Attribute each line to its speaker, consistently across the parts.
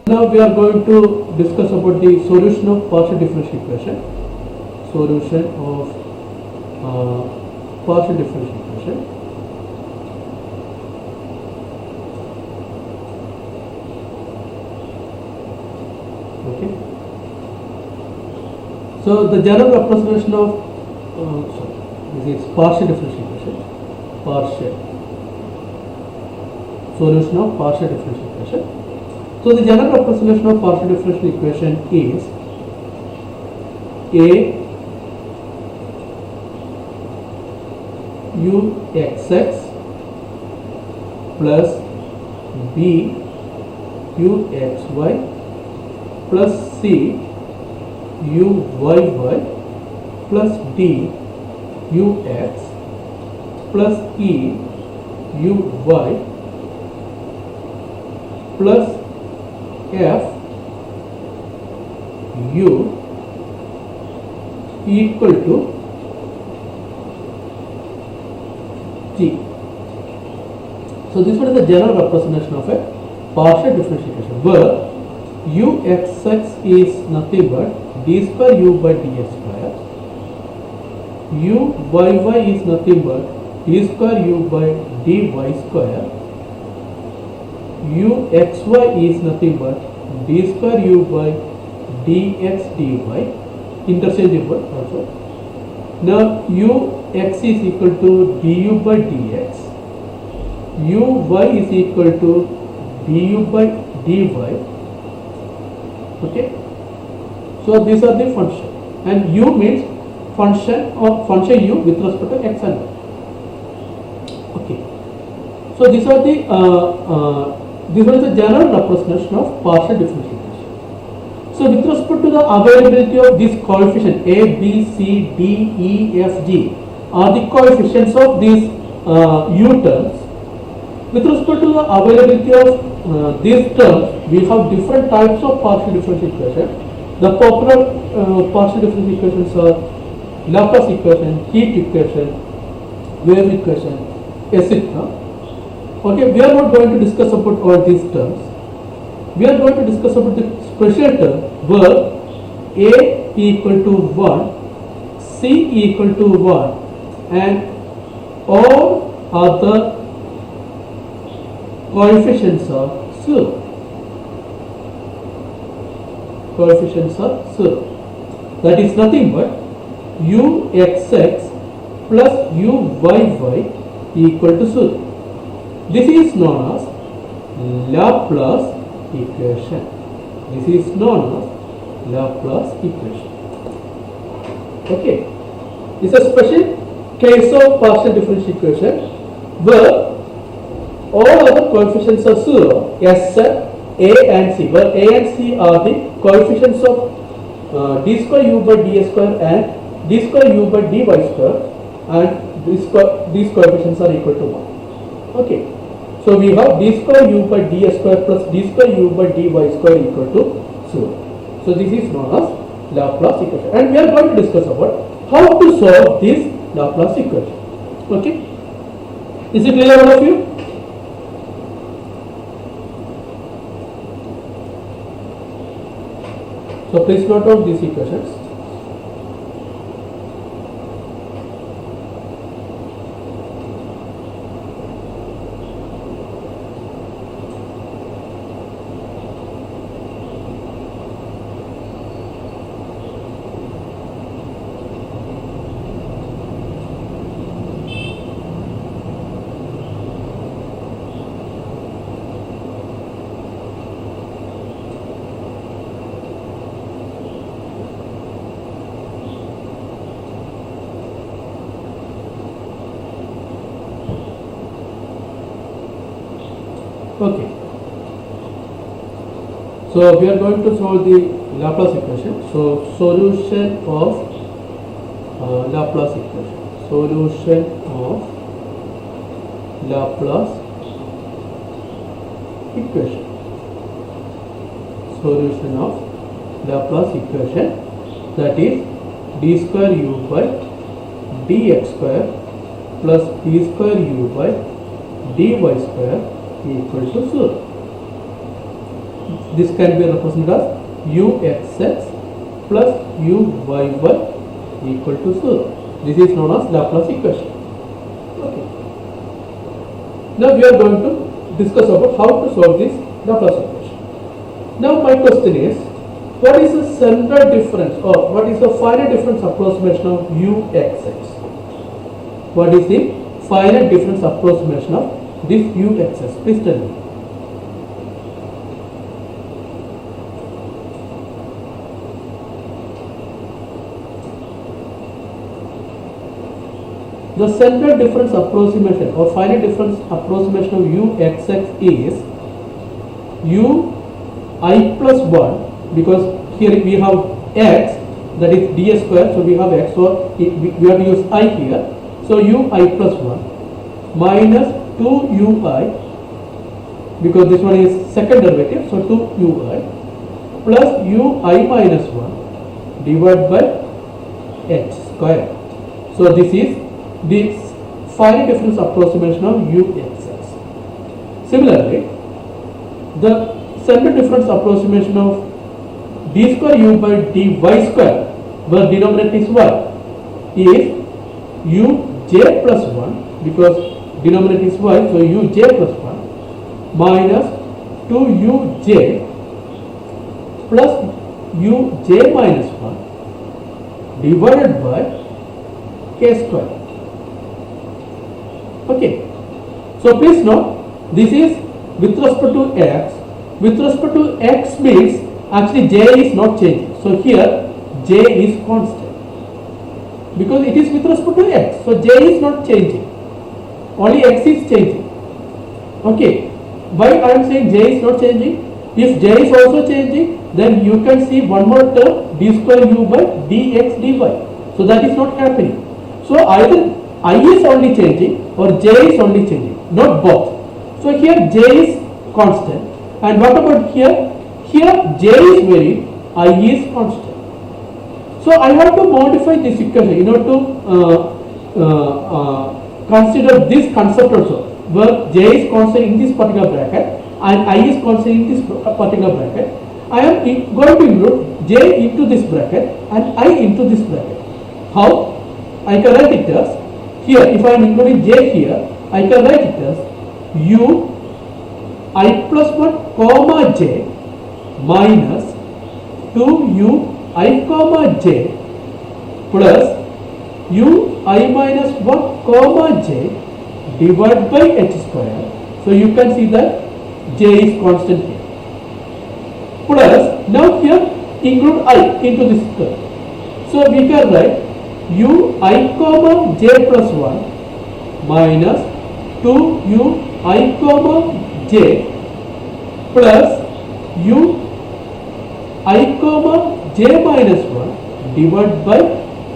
Speaker 1: Now we are going to discuss about the solution of partial differential equation. Solution of partial differential equation. Okay. So the general representation of this is partial differential equation. Partial solution of partial differential equation. So the general representation of partial differential equation is A uxx plus b uxy plus c uyy plus d ux plus e uy plus f u equal to g. So this one is the general representation of a partial differential equation where uxx is nothing but d square u by dx square, uyy is nothing but d square u by dy square, uxy is nothing but d square u by dx dy, interchangeable also. Now ux is equal to du by dx, uy is equal to du by dy. Okay, so these are the function, and u means function or function u with respect to x and y. Okay, so these are the this one is the general representation of partial differential equation. So with respect to the availability of this coefficient a, b, c, d, e, f, g are the coefficients of these u terms. With respect to the availability of these terms, we have different types of partial differential equation. The popular partial differential equations are Laplace equation, heat equation, wave equation, etc. Okay, we are not going to discuss about all these terms. We are going to discuss about the special term where a equal to 1, c equal to 1 and all other coefficients are 0. Coefficients are 0. That is nothing but uxx plus uyy equal to 0. This is known as Laplace equation. This is known as Laplace equation. Okay. This is a special case of partial differential equation where all other coefficients are 0 except a and c, where a and c are the coefficients of d square u by ds square and d square u by dy square, and these coefficients are equal to 1. Okay. So we have d square u by ds square plus d square u by dy square equal to 0. So this is known as Laplace equation, and we are going to discuss about how to solve this Laplace equation. Okay, is it clear all of you? So please note down these equations. Okay, so we are going to solve the Laplace equation. So solution of Laplace equation. Solution of Laplace equation. Solution of Laplace equation, that is d square u by dx square plus d square u by dy square equal to 0. this can be represented as uxx plus uyy equal to 0. This is known as Laplace equation. Okay. Now we are going to discuss about how to solve this Laplace equation. Now my question is, what is the central difference or what is the finite difference approximation of uxx? What is the finite difference approximation of this uxx? Please tell me. The central difference approximation or finite difference approximation of uxx is ui plus 1, because here we have x, that is ds square, so we have x, so we have to use I here, so ui plus 1 minus 2ui, because this one is second derivative, so 2ui plus ui minus 1 divided by h square. So this is the finite difference approximation of uxx. Similarly, the central difference approximation of d square u by dy square, where denominator is y, is uj plus 1, because denominator is y, so uj plus 1 minus 2uj plus uj minus 1 divided by k square. Okay, so please note, this is with respect to x. With respect to x means actually j is not changing. So here j is constant because it is with respect to x. So j is not changing. Only x is changing. Okay, why I am saying j is not changing? If j is also changing, then you can see one more term d square u by dx dy. So that is not happening. So either I is only changing or j is only changing, not both. So here j is constant, and what about here? Here j is varied, I is constant. So I want to modify this equation in order to consider this concept also, where j is constant in this particular bracket and I is constant in this particular bracket. I am going to include j into this bracket and I into this bracket. How? I can write it as, here if I am including j here, I can write it as u I plus 1 comma j minus 2u I comma j plus u I minus 1 comma j divided by h square. So you can see that j is constant here. Plus now here include I into this term. So we can write u I comma j plus 1 minus 2u I comma j plus u I comma j minus 1 divided by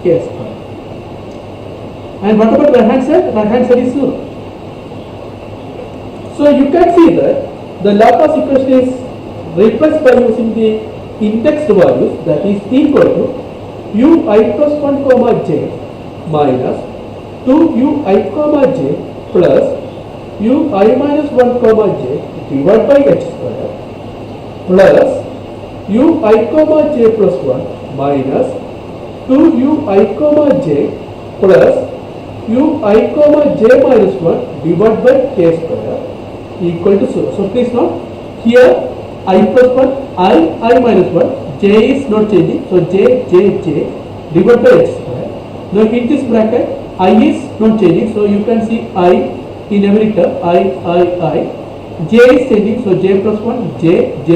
Speaker 1: k square. And what about right hand side? Right hand side is 0. So you can see that the Laplace equation is replaced by using the indexed values, that is equal to u I plus 1 comma j minus 2u I comma j plus u I minus 1 comma j divided by h square plus u I comma j plus 1 minus 2u I comma j plus u I comma j minus 1 divided by k square equal to 0. So please note, here I plus 1, I minus 1, j is not changing, so j divided by h square. Now in this bracket I is not changing, so you can see I in every term, I, j is changing, so j plus 1, j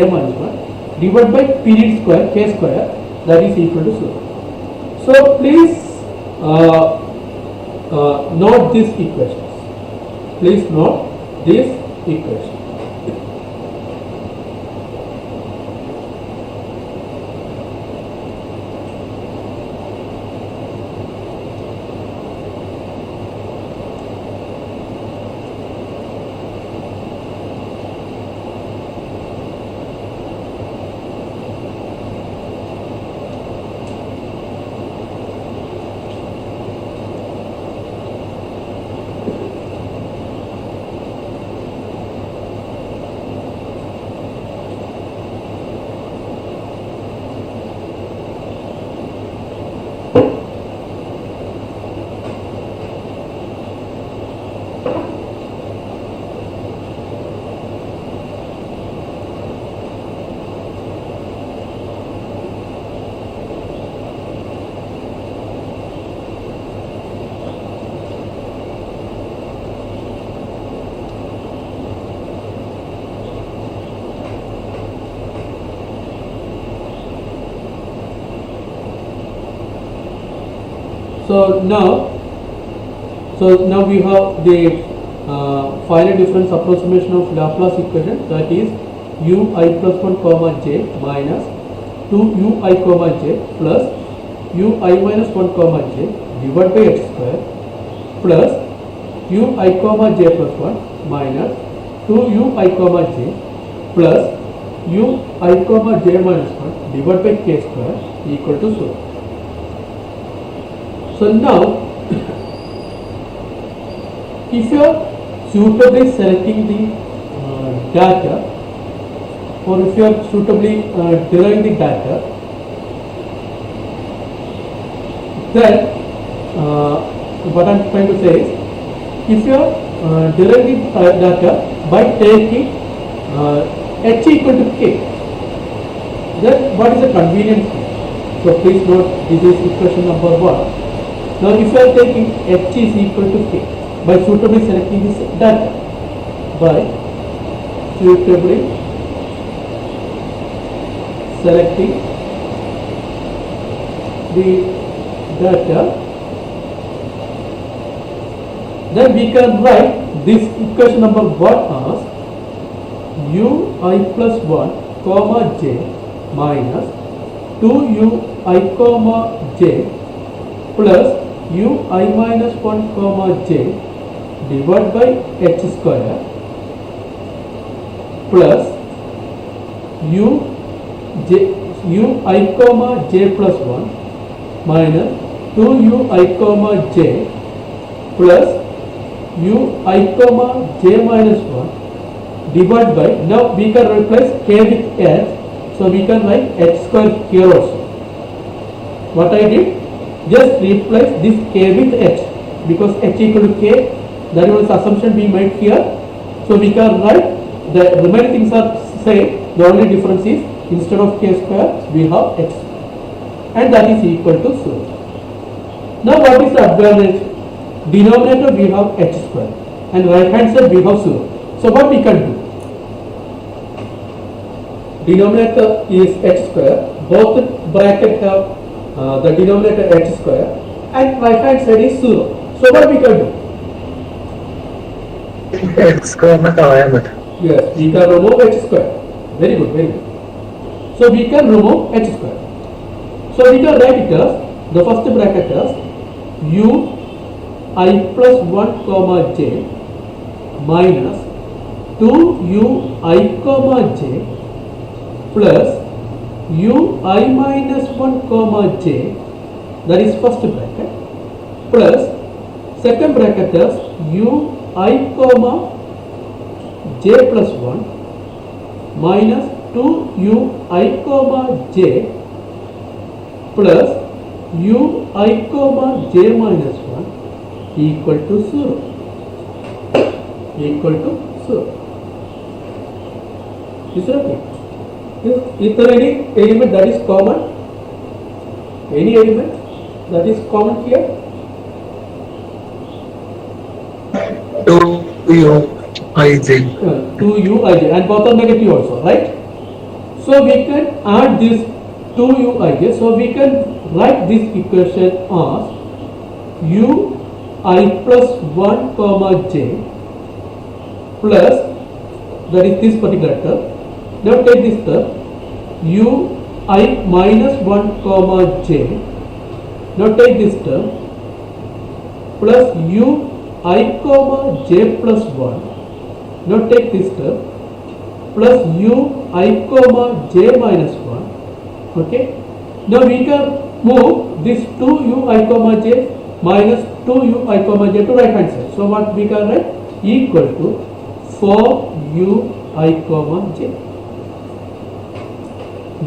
Speaker 1: minus 1 divided by period square, k square, that is equal to 0. So please note these equations. Please note this equation. So now we have the finite difference approximation of Laplace equation, that is ui plus 1 comma j minus 2ui comma j plus ui minus 1 comma j divided by x square plus ui comma j plus 1 minus 2ui comma j plus ui comma j minus 1 divided by k square equal to 0. So now if you are suitably selecting the data, or if you are suitably deriving the data, then what I am trying to say is, if you are deriving the data by taking h equal to k, then what is the convenience here? So please note, this is equation number 1. Now if you are taking h is equal to k by suitably selecting this data, by suitably selecting the data, then we can write this equation number 1 as ui plus 1 comma j minus 2ui comma j plus ui minus 1 comma j divided by h square plus ui comma j plus 1 minus 2ui comma j plus ui comma j minus 1 divided by, now we can replace k with h, so we can write h square here also. What I did, just replace this k with h, because h equal to k, that was assumption we made here. So we can write the remaining things are same, the only difference is instead of k square we have h, and that is equal to 0. Now what is the advantage? Denominator we have h square and right hand side we have 0. So what we can do? Denominator is h square, both bracket have the denominator h square, and right hand side is 0. So what we can do?
Speaker 2: X square na kawaya mata.
Speaker 1: Yes, we can remove h square. Very good, very good. So we can remove h square. So we can write it as, the first bracket as u I plus 1 comma j minus 2 u I comma j plus u I minus 1 comma j, that is first bracket, plus second bracket as u I comma j plus 1 minus 2 u I comma j plus u I comma j minus 1 equal to 0. Equal to 0. Is it okay? Is there any element that is common? Any element that is common here?
Speaker 2: 2uij.
Speaker 1: 2uij, and both are negative also, right? So we can add this 2uij. So we can write this equation as u I plus 1 comma j plus, that is this particular term. Now take this term u I minus 1 comma j. Now take this term plus u I comma j plus 1. Now take this term plus u I comma j minus 1. Okay. Now we can move this 2u I comma j minus 2u I comma j to right hand side. So what we can write? Equal to 4u I comma j.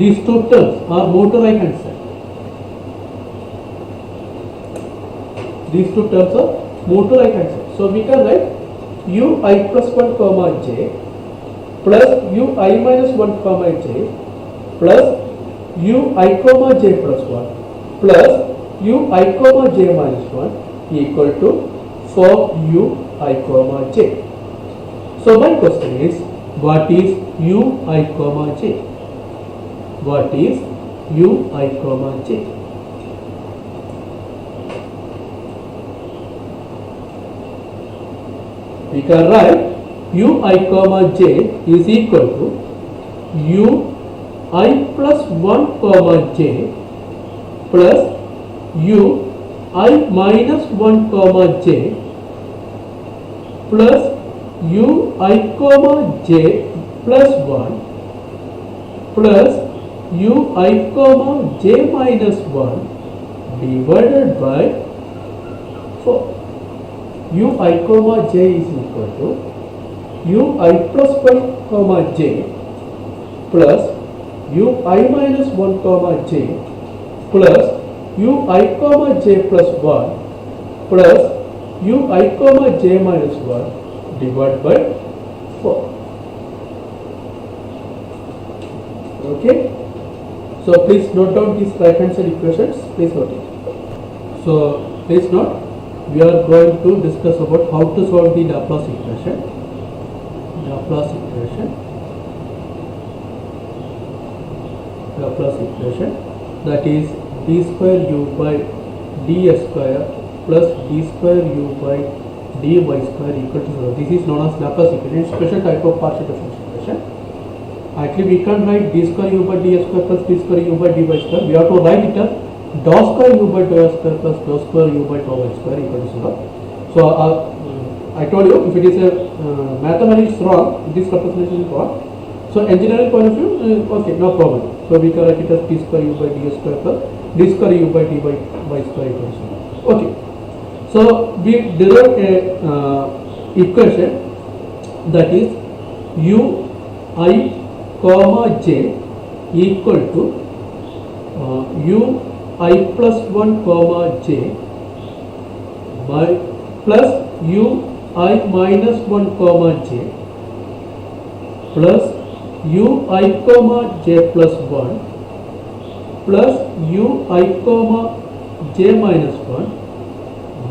Speaker 1: These two terms are moved to right hand side. These two terms are moved to right hand side. So we can write u I plus 1 comma j plus u I minus 1 comma j plus u I comma j plus 1 plus u I comma j minus 1 equal to 4u I comma j. So my question is, what is u I comma j? What is u I comma j? we can write ui comma j is equal to ui plus 1 comma j plus ui minus 1 comma j plus ui comma j plus 1 plus ui comma j minus 1 divided by 4. Ui comma j is equal to ui plus 1 comma j plus ui minus 1 comma j plus ui comma j plus 1 plus ui comma j minus 1 divided by 4. Okay. So please note down these right hand side equations. Please note it. So please note, we are going to discuss about how to solve the Laplace equation. Laplace equation, that is d square u by ds square plus d square u by dy square equal to 0. This is known as Laplace equation, special type of partial differential equation. Actually, we can write d square u by ds square plus d square u by dy square. We have to write it as dou square u by dou square plus dou square u by dou y square equal to 0. So I told you, if it is a mathematics wrong, this representation is wrong. So engineering point of view, okay, no problem. So we can write it as d square u by ds square plus d square u by dy square equal to 0. Okay. So we derive a equation that is ui comma j equal to ui plus 1 comma j by plus ui minus 1 comma j plus ui comma j plus 1 plus ui comma j minus 1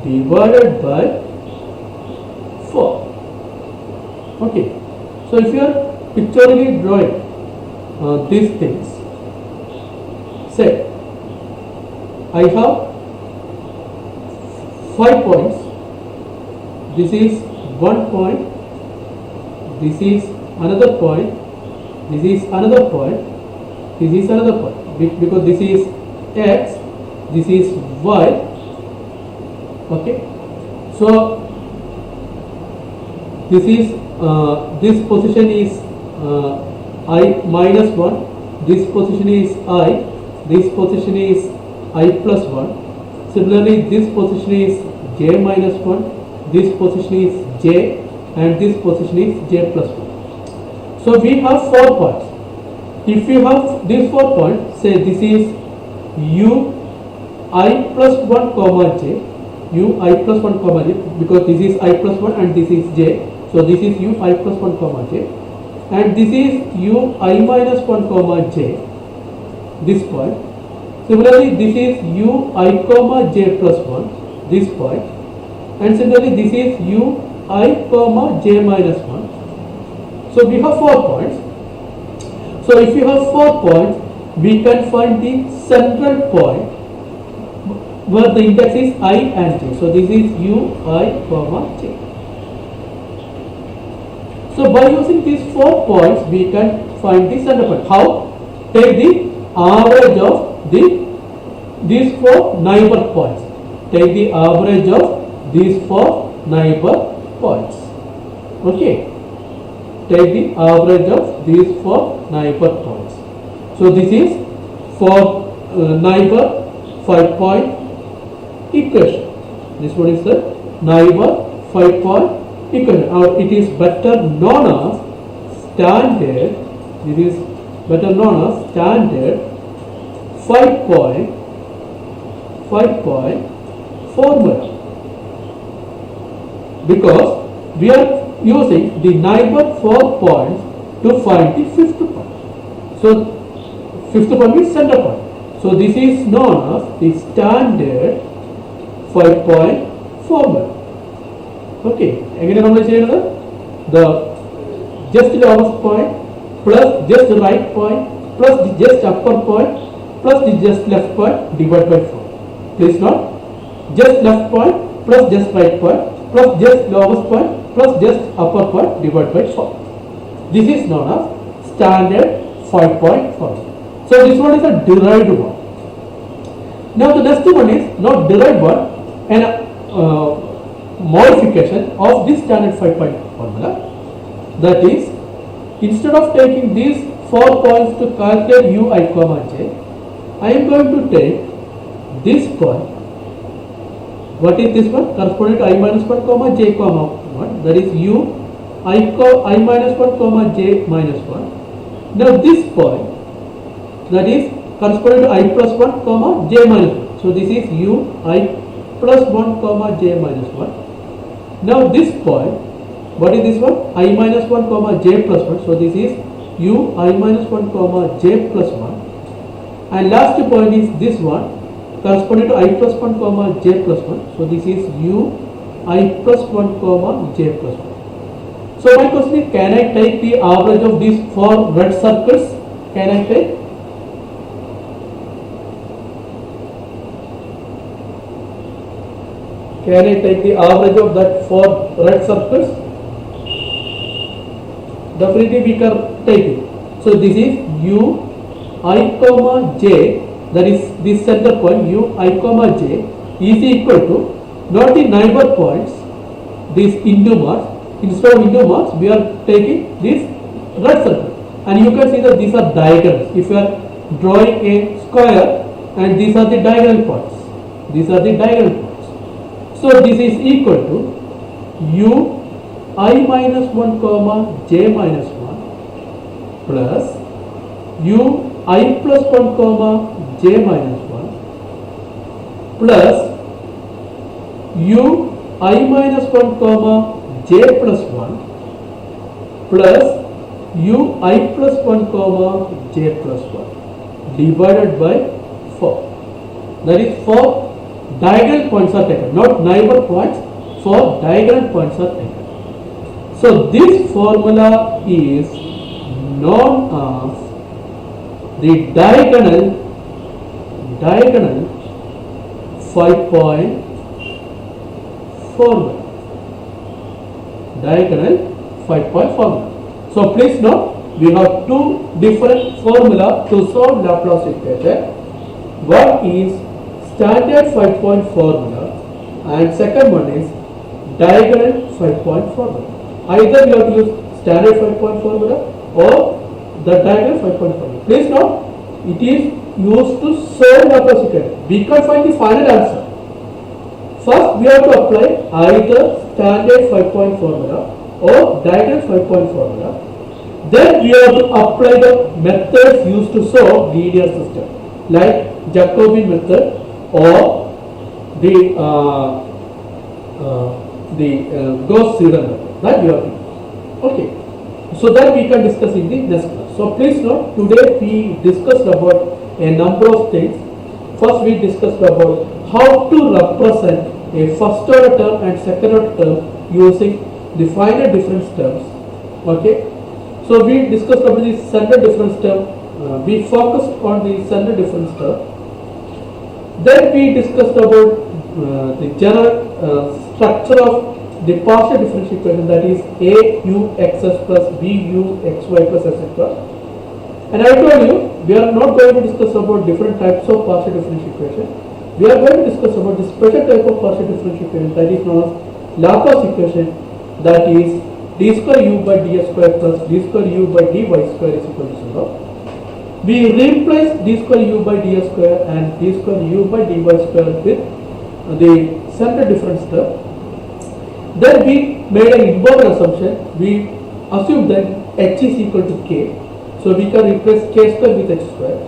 Speaker 1: divided by 4. Okay. So if you are pictorially drawing these things, say I have 5 points. This is 1 point, this is another point, this is another point, this is another point, because this is x, this is y. Okay. So this is this position is I minus 1, this position is I, this position is I plus 1. Similarly, this position is j minus 1, this position is j, and this position is j plus 1. So we have 4 points. If you have these 4 points, say this is u I plus 1 comma j, u I plus 1 comma j, because this is I plus 1 and this is j. So this is u I plus 1 comma j, and this is u I minus 1 comma j, this point. Similarly, this is u I comma j plus 1, this point, and similarly this is u I comma j minus 1. So we have 4 points. So if you have 4 points, we can find the central point where the index is I and j. So this is u I comma j. So by using these 4 points, we can find the center point. How? Take the average of these 4 neighbor points. Take the average of these 4 neighbor points. Okay. Take the average of these 4 neighbor points. So this is for neighbor 5-point equation. This one is the neighbor 5-point equation, or it is better known as standard. It is better known as standard 5-point formula, because we are using the neighbor 4 points to find the 5th point. So 5th point is center point. So this is known as the standard 5-point formula. Okay, again we say the just lowest point plus just right point plus the just upper point plus the just left point divided by 4. Please note, just left point plus just right point plus just lowest point plus just upper point divided by 4. This is known as standard 5-point formula. So this one is a derived one. Now the next one is not derived one, and modification of this standard 5-point formula. That is, instead of taking these 4 points to calculate u I comma j, I am going to take this point. What is this one? Corresponding to I minus 1 comma j comma 1. That is u I minus 1 comma j minus 1. Now this point, that is corresponding to I plus 1 comma j minus 1. So this is u I plus 1 comma j minus 1. Now this point, what is this one? I minus 1 comma j plus 1. So this is u I minus 1 comma j plus 1. And last point is this one, corresponding to I plus 1 comma j plus 1. So this is u I plus 1 comma j plus 1. So my question is, can I take the average of these 4 red circles? Can I take? Can I take the average of that 4 red circles? Definitely we can take it. So this is u I comma j, that is this center point u I comma j is equal to not the neighbor points, these into marks. Instead of into marks, we are taking this red circle, and you can see that these are diagonals. If you are drawing a square, and these are the diagonal points. These are the diagonal points. So this is equal to u I minus 1 comma j minus 1 plus u I plus 1 comma j minus 1 plus u I minus 1 comma j plus 1 plus u I plus 1 comma j plus 1 divided by 4. That is 4 diagonal points are taken, not neighbor points. 4 diagonal points are taken. So this formula is known as the diagonal 5-point formula. Diagonal 5-point formula. So please note, we have 2 different formula to solve Laplace equation. One is standard 5-point formula, and second one is diagonal 5-point formula. Either you have to use standard 5-point formula or the diagonal 5-point formula. Please note, it is used to solve Laplace equation. We can't find the final answer. First, we have to apply either standard 5-point formula or diagonal 5-point formula. Then we have to apply the methods used to solve linear system, like Jacobian method or the Gauss-Seidel method. That you have to use. Okay. So that we can discuss in the next class. So please note, today we discussed about a number of things. First, we discussed about how to represent a first order term and second order term using the finite difference terms. Okay. So we discussed about the standard difference term. We focused on the standard difference term. Then we discussed about the general structure of the partial differential equation, that is a u xs plus b u xy plus etc. And I told you, we are not going to discuss about different types of partial differential equation. We are going to discuss about the special type of partial differential equation, that is known as Laplace equation, that is d square u by ds square plus d square u by dy square is equal to 0. We replace d square u by ds square and d square u by dy square with the standard difference term. Then we made an important assumption. We assumed that h is equal to k, so we can replace k square with h square.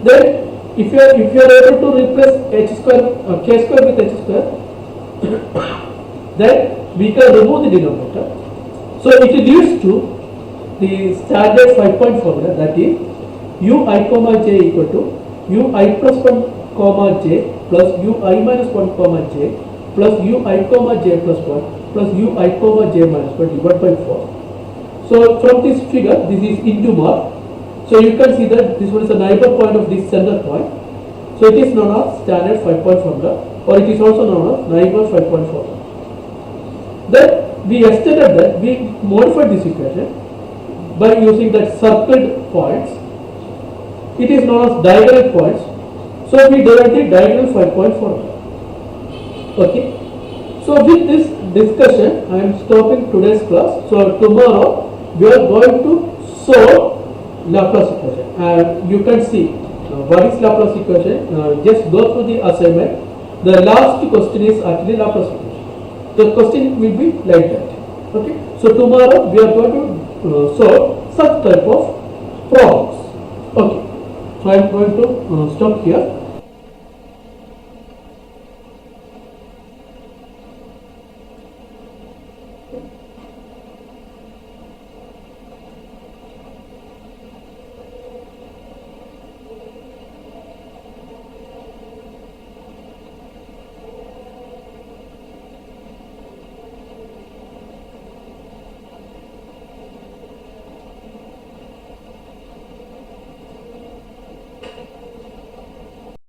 Speaker 1: Then, if you are able to replace h square k square with h square, then we can remove the denominator. So it leads to the standard 5-point formula, that is u I comma j equal to u I plus 1 comma j plus u I minus 1 comma j plus u I comma j plus 1 plus u I comma j minus 1 divided by 4. So from this figure, this is into mark. So you can see that this one is a neighbor point of this center point. So it is known as standard 5-point formula, or it is also known as neighbor 5-point formula. Then we estimated that we modified this equation by using that circled points. It is known as diagonal points. So we derived the diagonal 5-point formula. Okay. So with this discussion, I am stopping today's class. So tomorrow we are going to solve Laplace equation, and you can see what is Laplace equation. Just go through the assignment. The last question is actually Laplace equation. The question will be like that. Okay. So tomorrow we are going to solve such type of problems. Okay. So I am going to stop here.